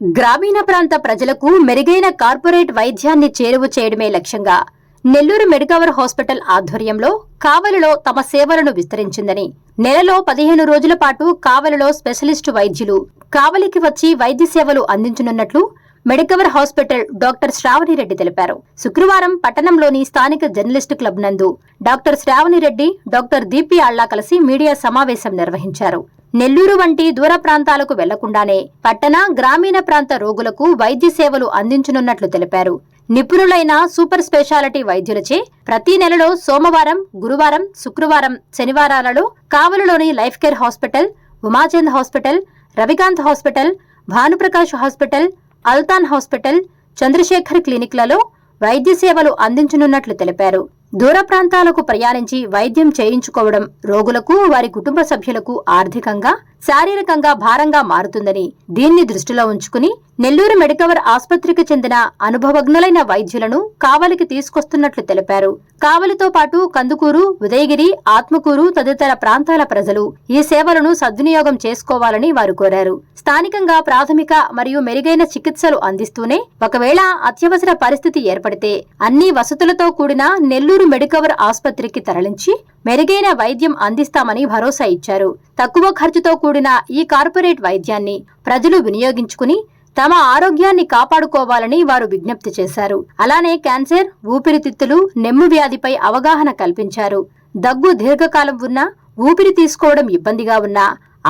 గ్రామీణ ప్రాంత ప్రజలకు మెరుగైన కార్పొరేట్ వైద్యాన్ని చేరువ చేయడమే లక్ష్యంగా నెల్లూరు మెడికవర్ హాస్పిటల్ ఆధ్వర్యంలో కావలిలో తమ సేవలను విస్తరించిందని, నెలలో 15 రోజుల పాటు కావలిలో స్పెషలిస్టు వైద్యులు కావలికి వచ్చి వైద్య సేవలు అందించనున్నట్లు మెడికవర్ హాస్పిటల్ డాక్టర్ శ్రావణిరెడ్డి తెలిపారు. శుక్రవారం పట్టణంలోని స్థానిక జర్నలిస్టు క్లబ్ నందు డాక్టర్ శ్రావణిరెడ్డి, డాక్టర్ దీప్తి ఆళ్ల కలిసి మీడియా సమావేశం నిర్వహించారు. నెల్లూరు వంటి దూర ప్రాంతాలకు వెళ్లకుండానే పట్టణ, గ్రామీణ ప్రాంత రోగులకు వైద్య సేవలు అందించనున్నట్లు తెలిపారు. నిపుణులైన సూపర్ స్పెషాలిటీ వైద్యులచే ప్రతి నెలలో సోమవారం, గురువారం, శుక్రవారం, శనివారాలలో కావలిలోని life care hospital, Umachand hospital, Ravikanth hospital, Bhanuprakash hospital, Altan hospital, Chandrasekhar క్లినిక్లలో వైద్య సేవలు అందించనున్నట్లు తెలిపారు. దూర ప్రాంతాలకు ప్రయాణించి వైద్యం చేయించుకోవడం రోగులకు, వారి కుటుంబ సభ్యులకు ఆర్థికంగా, శారీరకంగా భారంగా మారుతుందని, దీన్ని దృష్టిలో ఉంచుకుని నెల్లూరు మెడికవర్ ఆసుపత్రికి చెందిన అనుభవజ్ఞులైన వైద్యులను కావలికి తీసుకొస్తున్నట్లు తెలిపారు. కావలితో పాటు కందుకూరు, ఉదయగిరి, ఆత్మకూరు తదితర ప్రాంతాల ప్రజలు ఈ సేవలను సద్వినియోగం చేసుకోవాలని వారు కోరారు. స్థానికంగా ప్రాథమిక మరియు మెరుగైన చికిత్సలు అందిస్తూనే ఒకవేళ అత్యవసర పరిస్థితి ఏర్పడితే అన్ని వసతులతో కూడిన నెల్లూరు మెడికవర్ ఆసుపత్రికి తరలించి మెరుగైన వైద్యం అందిస్తామని భరోసా ఇచ్చారు. తక్కువ ఖర్చుతో కూడిన ఈ కార్పొరేట్ వైద్యాన్ని ప్రజలు వినియోగించుకుని తమ ఆరోగ్యాన్ని కాపాడుకోవాలని వారు విజ్ఞప్తి చేశారు. అలానే క్యాన్సర్, ఊపిరితిత్తులు, నెమ్ము వ్యాధిపై అవగాహన కల్పించారు. దగ్గు దీర్ఘకాలం ఉన్నా, ఊపిరి తీసుకోవడం ఇబ్బందిగా ఉన్నా,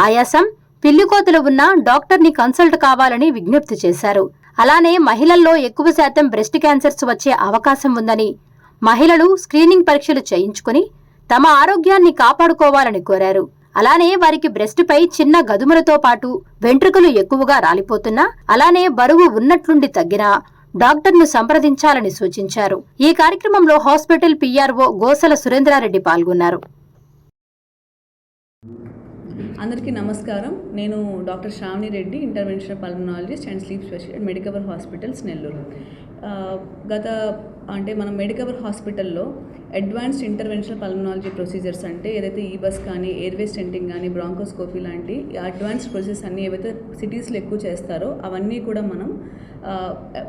ఆయాసం, పిల్లికోతలు ఉన్నా డాక్టర్ని కన్సల్ట్ కావాలని విజ్ఞప్తి చేశారు. అలానే మహిళల్లో ఎక్కువ శాతం బ్రెస్ట్ క్యాన్సర్స్ వచ్చే అవకాశం ఉందని, మహిళలు స్క్రీనింగ్ పరీక్షలు చేయించుకుని తమ ఆరోగ్యాన్ని కాపాడుకోవాలని కోరారు. అలానే వారికి బ్రెస్ట్ పై చిన్న గదుములతో పాటు వెంట్రుకలు ఎక్కువగా రాలిపోతున్నా, అలానే బరువు ఉన్నట్లుండి తగ్గినా డాక్టర్ను సంప్రదించాలని సూచించారు. ఈ కార్యక్రమంలో హాస్పిటల్ పిఆర్ఓ గోసల సురేంద్రారెడ్డి పాల్గొన్నారు. అందరికీ నమస్కారం. నేను doctor Sravani Reddy, interventional pulmonologist and sleep specialist, Medicover hospitals Nellore. మన మెడికవర్ హాస్పిటల్లో అడ్వాన్స్డ్ ఇంటర్వెన్షనల్ పల్మనాలజీ ప్రొసీజర్స్ అంటే ఏదైతే ఈబస్ కానీ, ఎయిర్వే స్టెంటింగ్ కానీ, బ్రాంకోస్కోపీ లాంటి అడ్వాన్స్డ్ ప్రొసీజర్స్ అన్నీ ఏవైతే సిటీస్లో ఎక్కువ చేస్తారో అవన్నీ కూడా మనం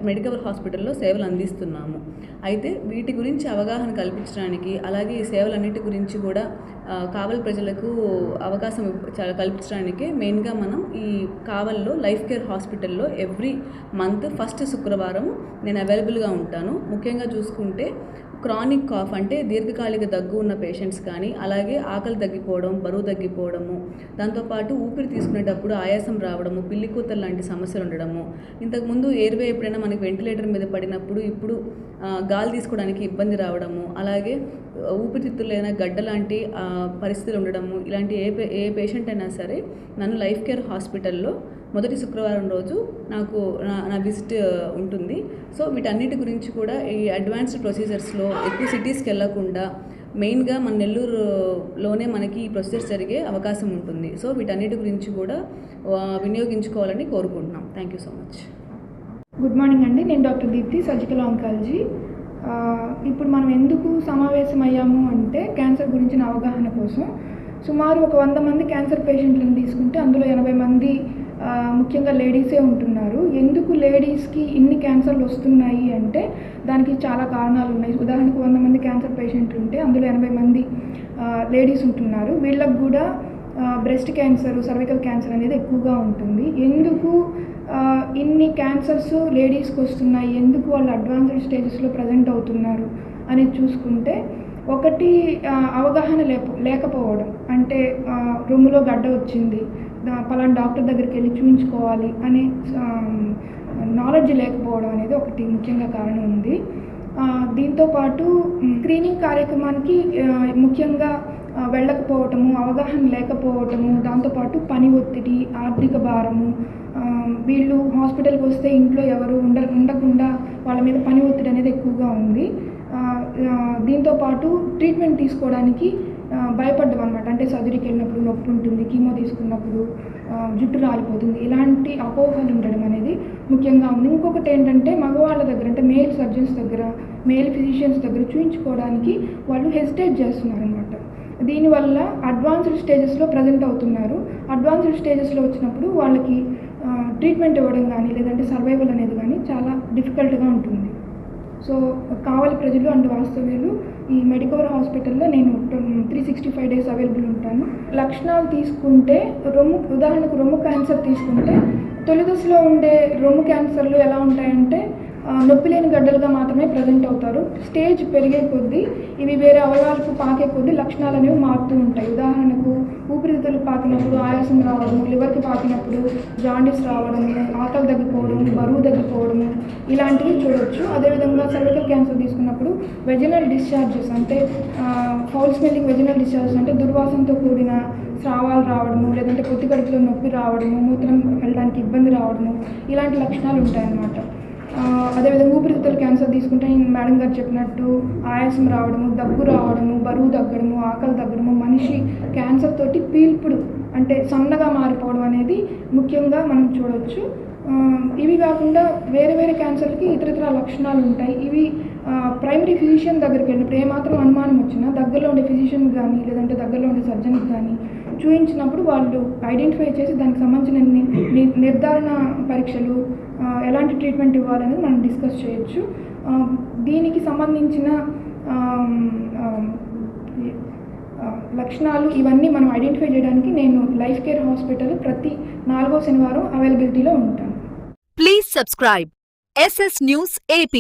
మెడికవర్ హాస్పిటల్లో సేవలు అందిస్తున్నాము. అయితే వీటి గురించి అవగాహన కల్పించడానికి, అలాగే ఈ సేవలన్నిటి గురించి కూడా కావలి ప్రజలకు అవకాశం కల్పించడానికి మెయిన్గా మనం ఈ కావలిలో లైఫ్ కేర్ హాస్పిటల్లో ఎవ్రీ మంత్ ఫస్ట్ శుక్రవారం నేను అవైలబుల్గా ఉంటాను. ముఖ్యంగా చూసుకుంటే క్రానిక్ కాఫ్ అంటే దీర్ఘకాలిక దగ్గు ఉన్న పేషెంట్స్ కానీ, అలాగే ఆకలి తగ్గిపోవడం, బరువు తగ్గిపోవడము, దాంతోపాటు ఊపిరి తీసుకునేటప్పుడు ఆయాసం రావడము, పిల్లికూతలు లాంటి సమస్యలు ఉండడము, ఇంతకుముందు ఎయిర్వే ఎప్పుడైనా మనకి వెంటిలేటర్ మీద పడినప్పుడు ఇప్పుడు గాలి తీసుకోవడానికి ఇబ్బంది రావడము, అలాగే ఊపిరితిత్తులైన గడ్డ లాంటి పరిస్థితులు ఉండడము, ఇలాంటి ఏ పేషెంట్ అయినా సరే నన్ను లైఫ్ కేర్ హాస్పిటల్లో మొదటి శుక్రవారం రోజు నాకు నా విజిట్ ఉంటుంది. సో వీటన్నిటి గురించి కూడా ఈ అడ్వాన్స్డ్ ప్రొసీజర్స్లో ఎక్కువ సిటీస్కి వెళ్లకుండా మెయిన్గా మన నెల్లూరులోనే మనకి ఈ ప్రొసీజర్స్ జరిగే అవకాశం ఉంటుంది. సో వీటన్నిటి గురించి కూడా వినియోగించుకోవాలని కోరుకుంటున్నాం. Thank you so much. Good morning అండి. నేను డాక్టర్ దీప్తి, సర్జికల్ ఆంకాలజీ. ఇప్పుడు మనం ఎందుకు సమావేశం అయ్యాము అంటే క్యాన్సర్ గురించిన అవగాహన కోసం. సుమారు ఒక 100 మంది క్యాన్సర్ పేషెంట్లను తీసుకుంటే అందులో 80 మంది ముఖ్యంగా లేడీసే ఉంటున్నారు. ఎందుకు లేడీస్కి ఇన్ని క్యాన్సర్లు వస్తున్నాయి అంటే దానికి చాలా కారణాలు ఉన్నాయి. ఉదాహరణకు 100 మంది క్యాన్సర్ పేషెంట్లు ఉంటే అందులో 80 మంది లేడీస్ ఉంటున్నారు. వీళ్ళకు కూడా బ్రెస్ట్ క్యాన్సర్, సర్వికల్ క్యాన్సర్ అనేది ఎక్కువగా ఉంటుంది. ఎందుకు ఇన్ని క్యాన్సర్స్ లేడీస్కి వస్తున్నాయి, ఎందుకు వాళ్ళు అడ్వాన్స్డ్ స్టేజెస్లో ప్రజెంట్ అవుతున్నారు అనేది చూసుకుంటే, ఒకటి అవగాహన లేకపోవడం. అంటే రొమ్ములో గడ్డ వచ్చింది, పలానా డాక్టర్ దగ్గరికి వెళ్ళి చూపించుకోవాలి అనే నాలెడ్జ్ లేకపోవడం అనేది ఒకటి ముఖ్యంగా కారణం ఉంది. దీంతోపాటు స్క్రీనింగ్ కార్యక్రమానికి ముఖ్యంగా వెళ్ళకపోవటము, అవగాహన లేకపోవటము, దాంతోపాటు పని ఒత్తిడి, ఆర్థిక భారము, వీళ్ళు హాస్పిటల్కి వస్తే ఇంట్లో ఎవరు ఉండకుండా వాళ్ళ మీద పని ఒత్తిడి అనేది ఎక్కువగా ఉంది. దీంతోపాటు ట్రీట్మెంట్ తీసుకోవడానికి భయపడ్డం అనమాట. అంటే సర్జరీకి వెళ్ళినప్పుడు నొప్పి ఉంటుంది, కీమో తీసుకున్నప్పుడు జుట్టు రాలిపోతుంది, ఇలాంటి అపోహలు ఉండడం అనేది ముఖ్యంగా ఉంది. ఇంకొకటి ఏంటంటే మగవాళ్ళ దగ్గర, అంటే మేల్ సర్జన్స్ దగ్గర, మేల్ ఫిజిషియన్స్ దగ్గర చూయించుకోవడానికి వాళ్ళు హెసిటేట్ చేస్తున్నారు అనమాట. దీనివల్ల అడ్వాన్స్డ్ స్టేజెస్లో ప్రజెంట్ అవుతున్నారు. అడ్వాన్స్డ్ స్టేజెస్లో వచ్చినప్పుడు వాళ్ళకి ట్రీట్మెంట్ ఇవ్వడం కానీ లేదంటే సర్వైవల్ అనేది కానీ చాలా డిఫికల్ట్గా ఉంటుంది. సో కావలి ప్రజలు అండ్ వాస్తవ్యులు ఈ మెడికవర్ హాస్పిటల్లో నేను 365 days అవైలబుల్ ఉంటాను. లక్షణాలు తీసుకుంటే ఉదాహరణకు రొమ్ము క్యాన్సర్ తీసుకుంటే తొలి దశలో ఉండే రొమ్ము క్యాన్సర్లు ఎలా ఉంటాయంటే నొప్పి లేని గడ్డలుగా మాత్రమే ప్రజెంట్ అవుతారు. స్టేజ్ పెరిగే కొద్దీ ఇవి వేరే అవయవాలకు పాకే కొద్దీ లక్షణాలు అనేవి మారుతూ ఉంటాయి. ఉదాహరణకు ఊపిరితిత్తులు పాకినప్పుడు ఆయాసం రావడము, లివర్కి పాకినప్పుడు జాండీస్ రావడము, ఆకలి తగ్గిపోవడము, బరువు తగ్గిపోవడము ఇలాంటివి చూడవచ్చు. అదేవిధంగా సర్వికల్ క్యాన్సర్ తీసుకున్నప్పుడు వెజినల్ డిశ్చార్జెస్ అంటే ఫౌల్ స్మెల్లింగ్ వెజినల్ డిశ్చార్జెస్ అంటే దుర్వాసనతో కూడిన స్రావాలు రావడము, లేదంటే పొత్తి కడుపులో నొప్పి రావడము, మూత్రం వెళ్ళడానికి ఇబ్బంది రావడము ఇలాంటి లక్షణాలు ఉంటాయన్నమాట. అదేవిధంగా ఊపిరితిత్తుల క్యాన్సర్ తీసుకుంటే మేడం గారు చెప్పినట్టు ఆయాసం రావడము, దగ్గు రావడము, బరువు తగ్గడము, ఆకలి తగ్గడము, మనిషి క్యాన్సర్ తోటి పీల్పుడు అంటే సన్నగా మారిపోవడం అనేది ముఖ్యంగా మనం చూడవచ్చు. ఇవి కాకుండా వేరే వేరే క్యాన్సర్లకి ఇతర లక్షణాలు ఉంటాయి. ఇవి ప్రైమరీ ఫిజిషియన్ దగ్గరికి వెళ్ళినప్పుడు ఏమాత్రం అనుమానం వచ్చినా దగ్గరలో ఉండే ఫిజిషియన్ కానీ లేదంటే దగ్గరలో ఉండే సర్జన్కి కానీ చూపించినప్పుడు వాళ్ళు ఐడెంటిఫై చేసి దానికి సంబంధించిన నిర్ధారణ పరీక్షలు ఎలాంటి ట్రీట్మెంట్ ఇవ్వాలనేది మనం డిస్కస్ చేయొచ్చు. దీనికి సంబంధించిన లక్షణాలు ఇవన్నీ మనం ఐడెంటిఫై చేయడానికి నేను లైఫ్ కేర్ హాస్పిటల్ ప్రతి 4వ శనివారం అవైలబిలిటీలో ఉంటాను. Please subscribe SS News AP.